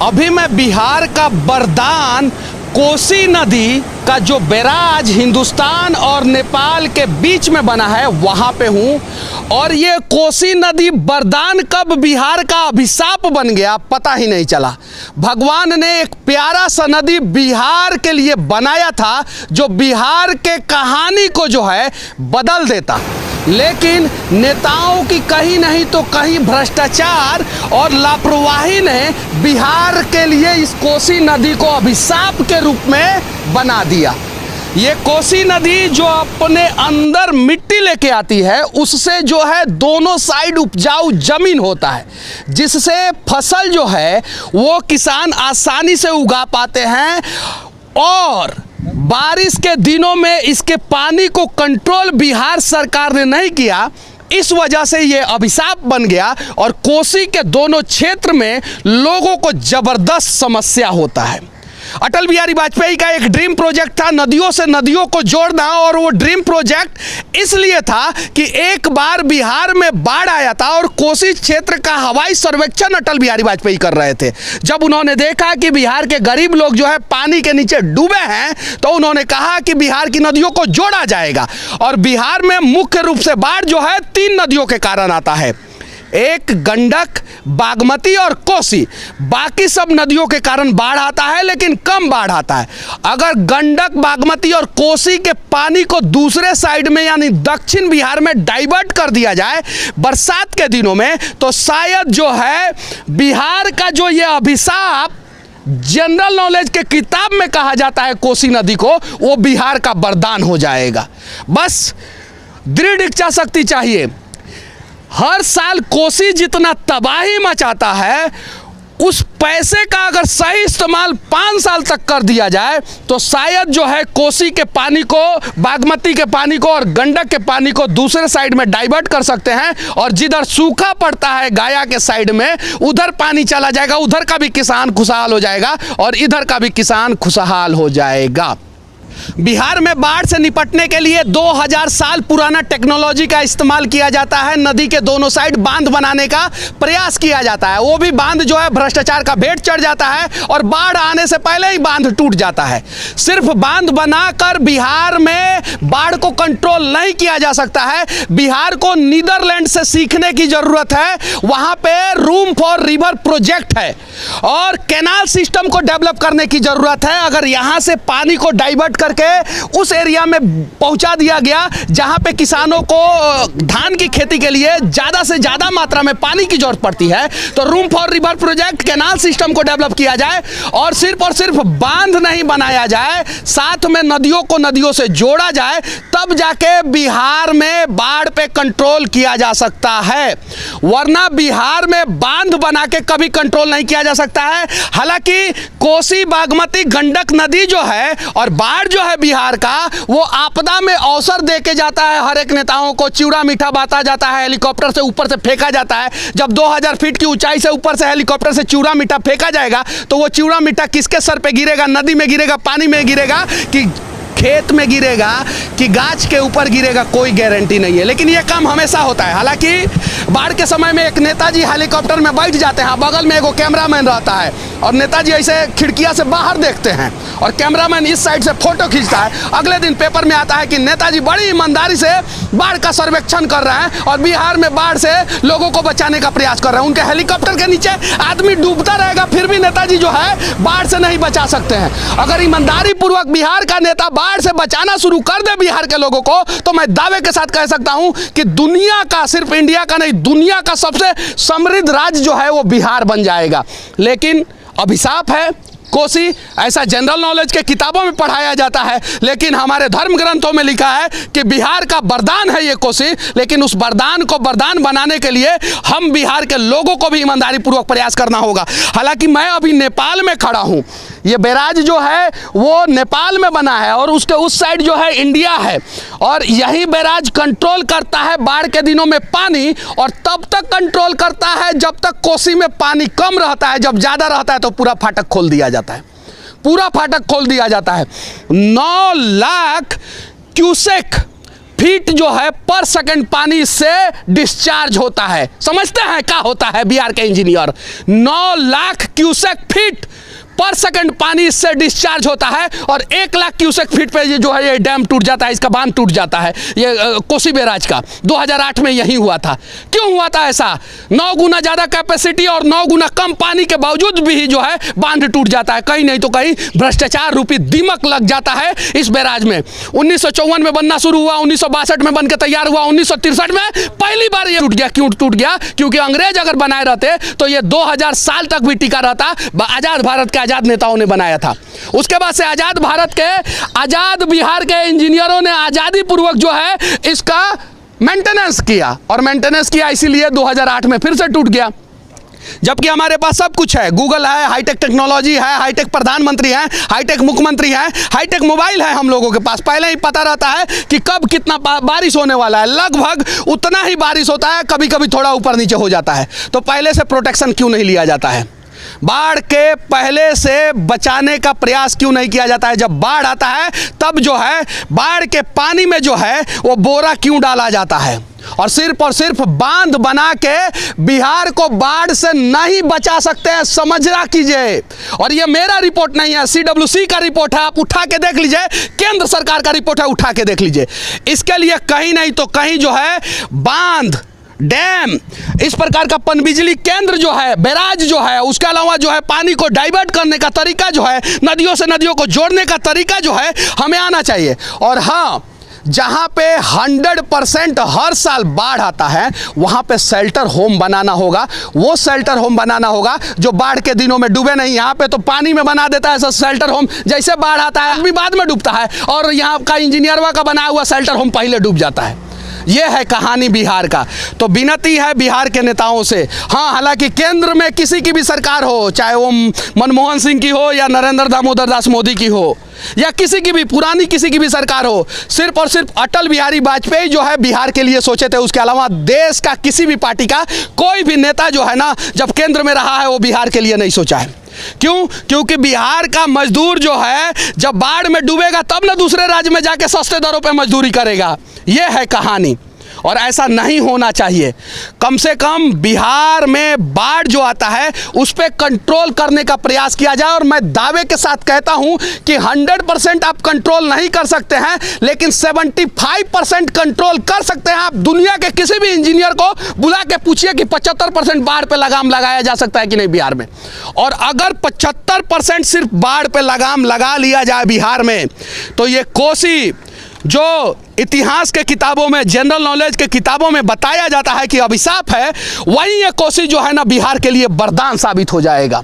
अभी मैं बिहार का बरदान कोसी नदी का जो बैराज हिंदुस्तान और नेपाल के बीच में बना है वहाँ पे हूँ। और ये कोसी नदी बरदान कब बिहार का अभिशाप बन गया पता ही नहीं चला। भगवान ने एक प्यारा सा नदी बिहार के लिए बनाया था जो बिहार के कहानी को जो है बदल देता, लेकिन नेताओं की कहीं नहीं तो कहीं भ्रष्टाचार और लापरवाही ने बिहार के लिए इस कोसी नदी को अभिशाप के रूप में बना दिया। ये कोसी नदी जो अपने अंदर मिट्टी लेके आती है उससे जो है दोनों साइड उपजाऊ जमीन होता है, जिससे फसल जो है वो किसान आसानी से उगा पाते हैं। और बारिश के दिनों में इसके पानी को कंट्रोल बिहार सरकार ने नहीं किया, इस वजह से ये अभिशाप बन गया और कोसी के दोनों क्षेत्र में लोगों को जबरदस्त समस्या होता है। अटल बिहारी वाजपेयी का एक ड्रीम प्रोजेक्ट था नदियों से नदियों को जोड़ना, और वो ड्रीम प्रोजेक्ट इसलिए था कि एक बार बिहार में बाढ़ आया था और कोसी क्षेत्र का हवाई सर्वेक्षण अटल बिहारी वाजपेयी कर रहे थे। जब उन्होंने देखा कि बिहार के गरीब लोग जो है पानी के नीचे डूबे हैं तो उन्होंने कहा कि बिहार की नदियों को जोड़ा जाएगा। और बिहार में मुख्य रूप से बाढ़ जो है 3 नदियों के कारण आता है, एक गंडक, बागमती और कोसी। बाकी सब नदियों के कारण बाढ़ आता है लेकिन कम बाढ़ आता है। अगर गंडक, बागमती और कोसी के पानी को दूसरे साइड में यानी दक्षिण बिहार में डाइवर्ट कर दिया जाए बरसात के दिनों में, तो शायद जो है बिहार का जो ये अभिशाप जनरल नॉलेज के किताब में कहा जाता है कोसी नदी को, वो बिहार का वरदान हो जाएगा। बस दृढ़ इच्छा शक्ति चाहिए। हर साल कोसी जितना तबाही मचाता है उस पैसे का अगर सही इस्तेमाल 5 साल तक कर दिया जाए तो शायद जो है कोसी के पानी को, बागमती के पानी को और गंडक के पानी को दूसरे साइड में डाइवर्ट कर सकते हैं। और जिधर सूखा पड़ता है गाया के साइड में उधर पानी चला जाएगा, उधर का भी किसान खुशहाल हो जाएगा और इधर का भी किसान खुशहाल हो जाएगा। बिहार में बाढ़ से निपटने के लिए 2000 साल पुराना टेक्नोलॉजी का इस्तेमाल किया जाता है। नदी के दोनों साइड बांध बनाने का प्रयास किया जाता है। वो भी बांध जो है भ्रष्टाचार का भेंट चढ़ जाता है और बाढ़ आने से पहले ही बांध टूट जाता है। सिर्फ बांध बनाकर बिहार में बाढ़ को कंट्रोल नहीं किया जा सकता है। बिहार को नीदरलैंड से सीखने की जरूरत है। वहां पे रूम फॉर रिवर प्रोजेक्ट है और कैनाल सिस्टम को डेवलप करने की जरूरत है। अगर यहां से पानी को डाइवर्ट करके उस एरिया में पहुंचा दिया गया जहां पे किसानों को धान की खेती के लिए ज्यादा से ज्यादा मात्रा में पानी की जरूरत पड़ती है, तो room for river project canal system को डेवलप किया जाए और सिर्फ बांध नहीं बनाया जाए, साथ में नदियों को नदियों से जोड़ा जाए, तब जाके बिहार में बाढ़ पे कंट्रोल किया जा सकता है। वरना बिहार में बांध बना के कभी कंट्रोल नहीं किया जा सकता है। हालांकि कोसी, बागमती, गंडक नदी जो है और बाढ़ जो है बिहार का, वो आपदा में अवसर देके जाता है। हर एक नेताओं को चिवड़ा मीठा बांटा जाता है, हेलीकॉप्टर से ऊपर से फेंका जाता है। जब 2000 फीट की ऊंचाई से ऊपर से हेलीकॉप्टर से चिवड़ा मीठा फेंका जाएगा तो वो चिवड़ा मीठा किसके सर पे गिरेगा? नदी में गिरेगा, पानी में गिरेगा कि खेत में गिरेगा कि गाछ के ऊपर गिरेगा, कोई गारंटी नहीं है। लेकिन ये काम हमेशा होता है। हालांकि बाढ़ के समय में एक नेताजी हेलीकॉप्टर में बैठ जाते हैं, बगल में एगो कैमरामैन रहता है और नेताजी ऐसे खिड़कियां से बाहर देखते हैं और कैमरामैन इस साइड से फोटो खींचता है। अगले दिन पेपर में आता है कि नेताजी बड़ी ईमानदारी से बाढ़ का सर्वेक्षण कर रहे हैं और बिहार में बाढ़ से लोगों को बचाने का प्रयास कर रहे हैं। उनके हेलीकॉप्टर के नीचे आदमी डूबता रहेगा, फिर भी नेताजी जो है बाढ़ से नहीं बचा सकते हैं। अगर ईमानदारी पूर्वक बिहार का नेता बाढ़ से बचाना शुरू कर दे बिहार के लोगों को, तो मैं दावे के साथ कह सकता हूं कि दुनिया का, सिर्फ इंडिया का नहीं, दुनिया का सबसे समृद्ध राज्य जो है वो बिहार बन जाएगा। लेकिन अभिशाप है कोसी, ऐसा जनरल नॉलेज के किताबों में पढ़ाया जाता है, लेकिन हमारे धर्म ग्रंथों में लिखा है कि बिहार का वरदान है ये कोसी। लेकिन उस वरदान को वरदान बनाने के लिए हम बिहार के लोगों को भी ईमानदारी पूर्वक प्रयास करना होगा। हालांकि मैं अभी नेपाल में खड़ा हूं, ये बैराज जो है वो नेपाल में बना है और उसके उस साइड जो है इंडिया है और यही बैराज कंट्रोल करता है बाढ़ के दिनों में पानी, और तब तक कंट्रोल करता है जब तक कोसी में पानी कम रहता है। जब ज़्यादा रहता है तो पूरा फाटक खोल दिया जाता है, पूरा फाटक खोल दिया जाता है। 9 लाख क्यूसेक फीट जो है पर सेकंड पानी इससे डिस्चार्ज होता है। समझते हैं क्या होता है बिहार के इंजीनियर? 9 लाख क्यूसेक फीट पर सेकंड पानी इससे डिस्चार्ज होता है और 1 लाख क्यूसेक फीट पे ये जो है ये डैम टूट जाता है, इसका बांध टूट जाता है। ये कोसी बैराज का 2008 में यही हुआ था। क्यों हुआ था ऐसा? 9 गुना ज़्यादा कैपेसिटी और 9 गुना कम पानी के बावजूद भी जो है बांध टूट जाता है। कहीं नहीं तो कहीं भ्रष्टाचार रूपी दीमक लग जाता है इस बैराज में। 1954 में बनना शुरू हुआ, 1962 में बन के तैयार हुआ, 1963 में पहली बार ये टूट गया। क्यों टूट गया? क्योंकि अंग्रेज अगर बनाए रहते तो ये 2000 साल तक भी टिका रहता। आज़ाद भारत के आज़ाद नेताओं ने बनाया था। उसके बाद से आज़ाद भारत के, आज़ाद बिहार के इंजीनियरों ने आज़ादी पूर्वक जो है इसका मेंटेनेंस किया और मेंटेनेंस किया, इसीलिए 2008 में फिर से टूट गया। जबकि हमारे पास सब कुछ है, गूगल है, हाईटेक टेक्नोलॉजी है, हाईटेक प्रधानमंत्री हैं, हाईटेक मुख्यमंत्री हैं, हाईटेक मोबाइल है हम लोगों के पास। पहले ही पता रहता है कि कब कितना बारिश होने वाला है, लगभग उतना ही बारिश होता है, कभी कभी थोड़ा ऊपर नीचे हो जाता है। तो पहले से प्रोटेक्शन क्यों नहीं लिया जाता है? बाढ़ के पहले से बचाने का प्रयास क्यों नहीं किया जाता है? जब बाढ़ आता है तब जो है बाढ़ के पानी में जो है वो बोरा क्यों डाला जाता है? और सिर्फ बांध बना के बिहार को बाढ़ से नहीं बचा सकते हैं, समझना कीजिए। और ये मेरा रिपोर्ट नहीं है, CWC का रिपोर्ट है, आप उठा के देख लीजिए। केंद्र सरकार का रिपोर्ट है, उठा के देख लीजिए। इसके लिए कहीं नहीं तो कहीं जो है बांध, डैम, इस प्रकार का पनबिजली केंद्र जो है, बैराज जो है, उसके अलावा जो है पानी को डाइवर्ट करने का तरीका जो है, नदियों से नदियों को जोड़ने का तरीका जो है हमें आना चाहिए। और हाँ, जहाँ पे 100% हर साल बाढ़ आता है वहाँ पे शेल्टर होम बनाना होगा। वो शेल्टर होम बनाना होगा जो बाढ़ के दिनों में डूबे नहीं। यहाँ पे तो पानी में बना देता है ऐसा शेल्टर होम, जैसे बाढ़ आता है अभी बाद में डूबता है, और यहाँ का इंजीनियरवा का बनाया हुआ शेल्टर होम पहले डूब जाता है। ये है कहानी बिहार का। तो विनती है बिहार के नेताओं से, हाँ, हालांकि केंद्र में किसी की भी सरकार हो, चाहे वो मनमोहन सिंह की हो या नरेंद्र दामोदर दास मोदी की हो या किसी की भी पुरानी किसी की भी सरकार हो, सिर्फ और सिर्फ अटल बिहारी वाजपेयी जो है बिहार के लिए सोचे थे। उसके अलावा देश का किसी भी पार्टी का कोई भी नेता जो है ना, जब केंद्र में रहा है वो बिहार के लिए नहीं सोचा है। क्यों? क्योंकि बिहार का मजदूर जो है जब बाढ़ में डूबेगा तब ना दूसरे राज्य में जाके सस्ते दरों पे मजदूरी करेगा। यह है कहानी और ऐसा नहीं होना चाहिए। कम से कम बिहार में बाढ़ जो आता है उस पर कंट्रोल करने का प्रयास किया जाए। और मैं दावे के साथ कहता हूं कि 100% आप कंट्रोल नहीं कर सकते हैं, लेकिन 75% कंट्रोल कर सकते हैं। आप दुनिया के किसी भी इंजीनियर को बुला के पूछिए कि 75% बाढ़ पे लगाम लगाया जा सकता है कि नहीं बिहार में। और अगर 75% सिर्फ बाढ़ पे लगाम लगा लिया जाए बिहार में, तो ये कोसी जो इतिहास के किताबों में, जनरल नॉलेज के किताबों में बताया जाता है कि अभिशाप है, वहीं ये कोसी जो है ना बिहार के लिए वरदान साबित हो जाएगा।